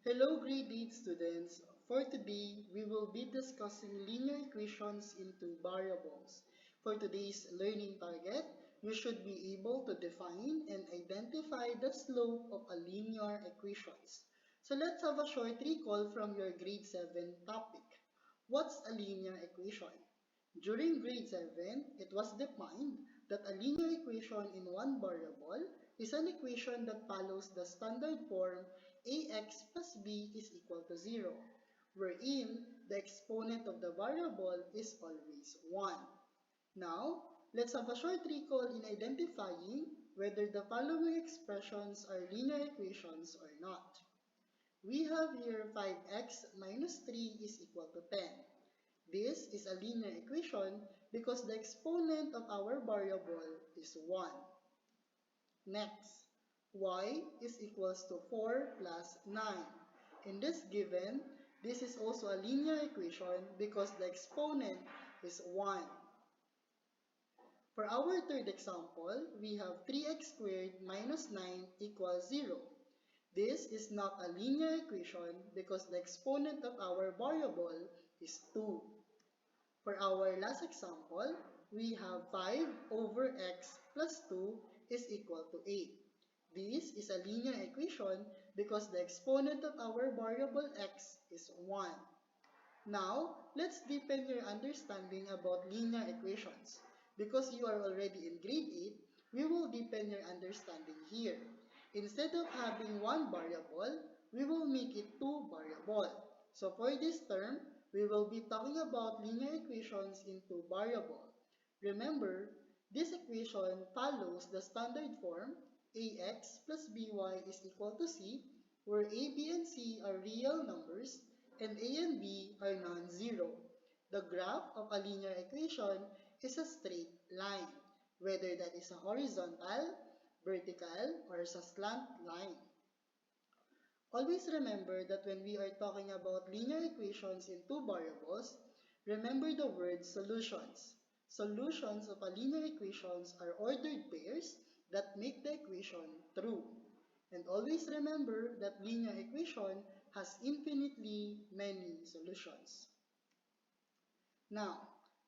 Hello grade 8 students. For today, we will be discussing linear equations into variables. For today's learning target, you should be able to define and identify the slope of a linear equations. So let's have a short recall from your grade 7 topic. What's a linear equation? During grade 7, it was defined that a linear equation in one variable is an equation that follows the standard form ax plus b is equal to 0, wherein the exponent of the variable is always 1. Now, let's have a short recall in identifying whether the following expressions are linear equations or not. We have here 5x minus 3 is equal to 10. This is a linear equation because the exponent of our variable is 1. Next, y is equals to 4 plus 9. In this given, this is also a linear equation because the exponent is 1. For our third example, we have 3x squared minus 9 equals 0. This is not a linear equation because the exponent of our variable is 2. For our last example, we have 5 over x plus 2 is equal to 8. This is a linear equation because the exponent of our variable x is 1. Now, let's deepen your understanding about linear equations. Because you are already in grade 8, we will deepen your understanding here. Instead of having one variable, we will make it two variable. So for this term, we will be talking about linear equations in two variable. Remember, this equation follows the standard form ax plus by is equal to c, where a, b, and c are real numbers and a and b are non-zero. The graph of a linear equation is a straight line, whether that is a horizontal, vertical, or a slant line. Always remember that when we are talking about linear equations in two variables, remember the word solutions. Solutions of a linear equations are ordered pairs that make the equation true. And always remember that linear equation has infinitely many solutions. Now,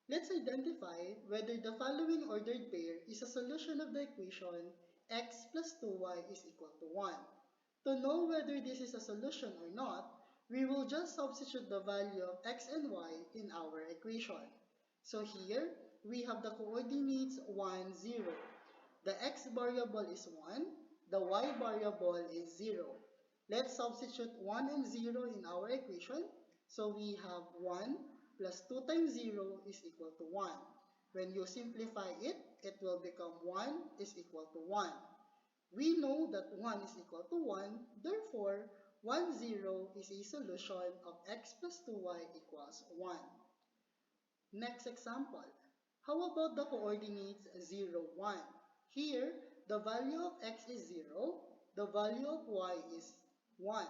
let's identify whether the following ordered pair is a solution of the equation x plus 2y is equal to 1. To know whether this is a solution or not, we will just substitute the value of x and y in our equation. So here, we have the coordinates 1, 0. The x variable is 1, the y variable is 0. Let's substitute 1 and 0 in our equation. So we have 1 plus 2 times 0 is equal to 1. When you simplify it, it will become 1 is equal to 1. We know that 1 is equal to 1, therefore 1, 0 is a solution of x plus 2y equals 1. Next example. How about the coordinates 0, 1? Here, the value of x is 0, the value of y is 1.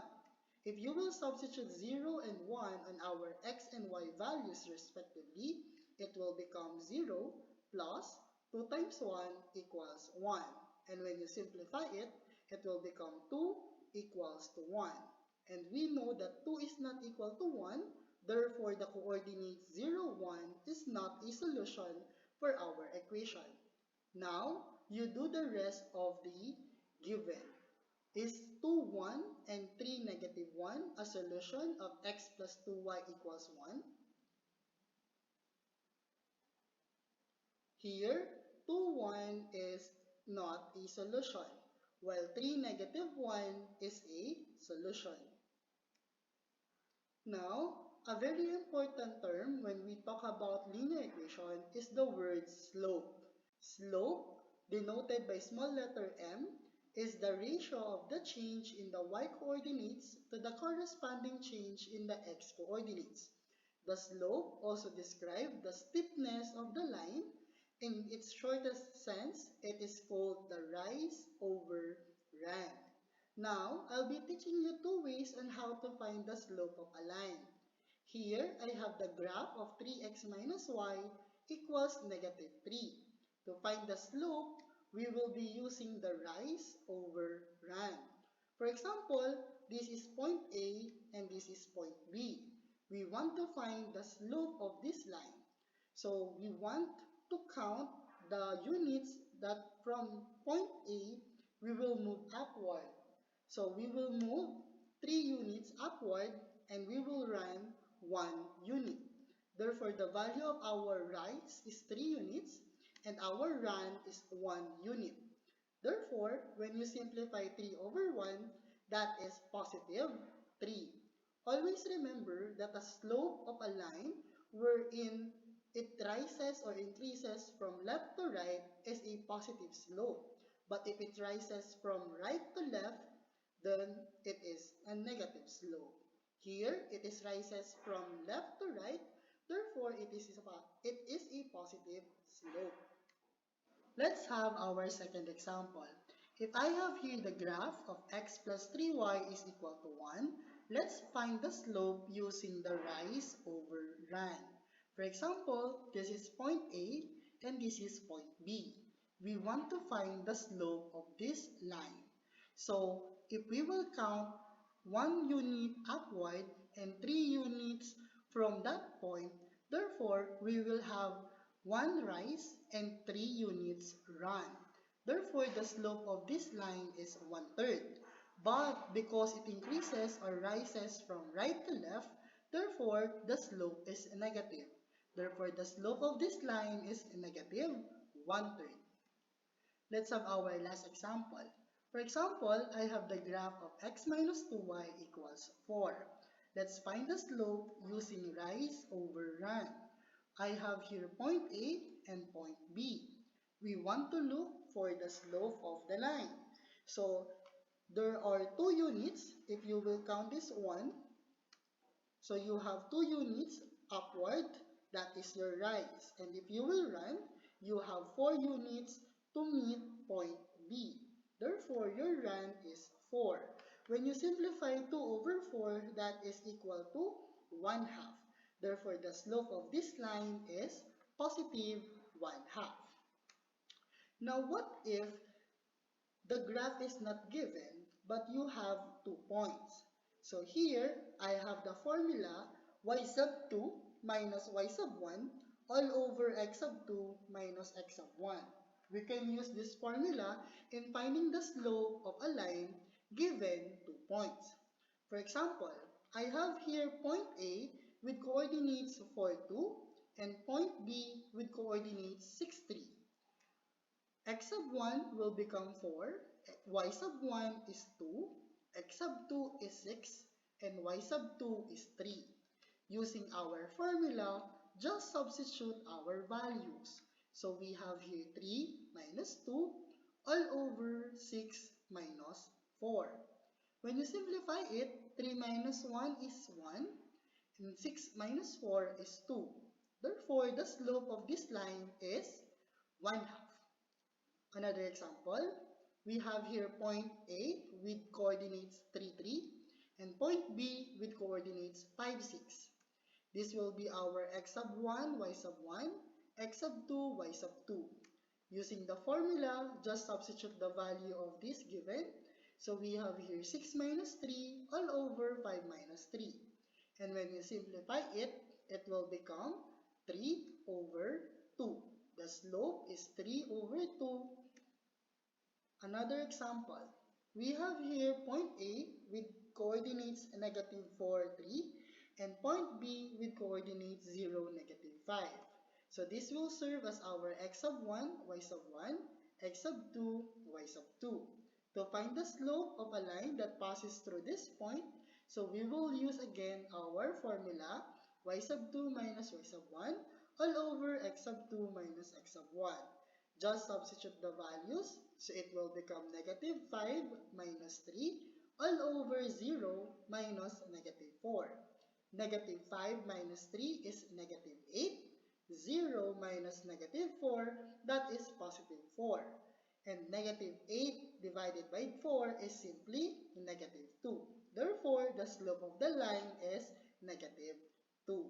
If you will substitute 0 and 1 on our x and y values respectively, it will become 0 plus 2 times 1 equals 1. And when you simplify it, it will become 2 equals to 1. And we know that 2 is not equal to 1, therefore the coordinate 0, 1 is not a solution for our equation. Now, you do the rest of the given. Is 2, 1 and 3, negative 1 a solution of x plus 2y equals 1? Here, 2, 1 is not a solution, while 3, negative 1 is a solution. Now, a very important term when we talk about linear equation is the word slope. Slope, denoted by small letter m, is the ratio of the change in the y-coordinates to the corresponding change in the x-coordinates. The slope also describes the steepness of the line. In its shortest sense, it is called the rise over run. Now, I'll be teaching you two ways on how to find the slope of a line. Here, I have the graph of 3x minus y equals negative 3. To find the slope, we will be using the rise over run. For example, this is point A and this is point B. We want to find the slope of this line. So we want to count the units that from point A we will move upward. So we will move 3 units upward and we will run 1 unit. Therefore, the value of our rise is 3 units and our run is 1 unit. Therefore, when you simplify 3 over 1, that is positive 3. Always remember that the slope of a line wherein it rises or increases from left to right is a positive slope. But if it rises from right to left, then it is a negative slope. Here, it is rises from left to right, therefore it is a positive slope. Let's have our second example. If I have here the graph of x plus 3y is equal to 1, let's find the slope using the rise over run. For example, this is point A and this is point B. We want to find the slope of this line. So, if we will count 1 unit upward and 3 units from that point, therefore, we will have 1 rise and 3 units run. Therefore, the slope of this line is 1/3. But because it increases or rises from right to left, therefore, the slope is negative. Therefore, the slope of this line is negative 1/3. Let's have our last example. For example, I have the graph of x minus 2y equals 4. Let's find the slope using rise over run. I have here point A and point B. We want to look for the slope of the line. So, there are 2 units. If you will count this one, so you have 2 units upward, that is your rise. And if you will run, you have 4 units to meet point B. Therefore, your run is 4. When you simplify 2 over 4, that is equal to 1/2. Therefore, the slope of this line is positive 1/2. Now, what if the graph is not given, but you have 2 points? So here, I have the formula y sub 2 minus y sub 1 all over x sub 2 minus x sub 1. We can use this formula in finding the slope of a line given 2 points. For example, I have here point A with coordinates 4, 2 and point B with coordinates 6, 3. X sub 1 will become 4, y sub 1 is 2, x sub 2 is 6, and y sub 2 is 3. Using our formula, just substitute our values. So we have here 3 minus 2 all over 6 minus 4. When you simplify it, 3 minus 1 is 1, and 6 minus 4 is 2. Therefore, the slope of this line is 1/2. Another example, we have here point A with coordinates 3, 3 and point B with coordinates 5, 6. This will be our x sub 1, y sub 1, x sub 2, y sub 2. Using the formula, just substitute the value of this given. So we have here 6 minus 3 all over 5 minus 3. And when you simplify it, it will become 3 over 2. The slope is 3 over 2. Another example, we have here point A with coordinates negative 4, 3 and point B with coordinates 0, negative 5. So this will serve as our x sub 1, y sub 1, x sub 2, y sub 2. To find the slope of a line that passes through this point, so we will use again our formula y sub 2 minus y sub 1 all over x sub 2 minus x sub 1. Just substitute the values, so it will become negative 5 minus 3 all over 0 minus negative 4. Negative 5 minus 3 is negative 8. 0 minus negative 4, that is positive 4. And negative 8 divided by 4 is simply negative 2. Therefore, the slope of the line is negative 2.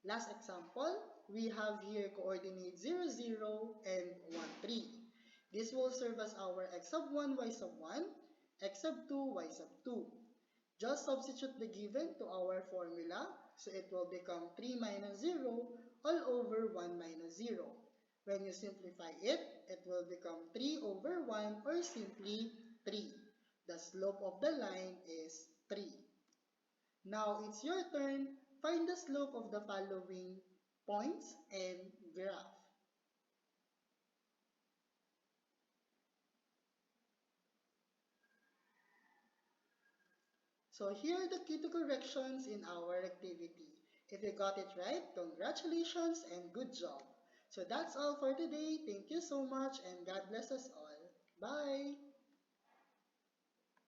Last example, we have here coordinates 0, 0 and 1, 3. This will serve as our x sub 1, y sub 1, x sub 2, y sub 2. Just substitute the given to our formula, so it will become 3 minus 0 all over 1 minus 0. When you simplify it, it will become 3 over 1 or simply 3. The slope of the line is 3. Now it's your turn. Find the slope of the following points and graph. So here are the key to corrections in our activity. If you got it right, congratulations and good job. So that's all for today. Thank you so much and God bless us all. Bye!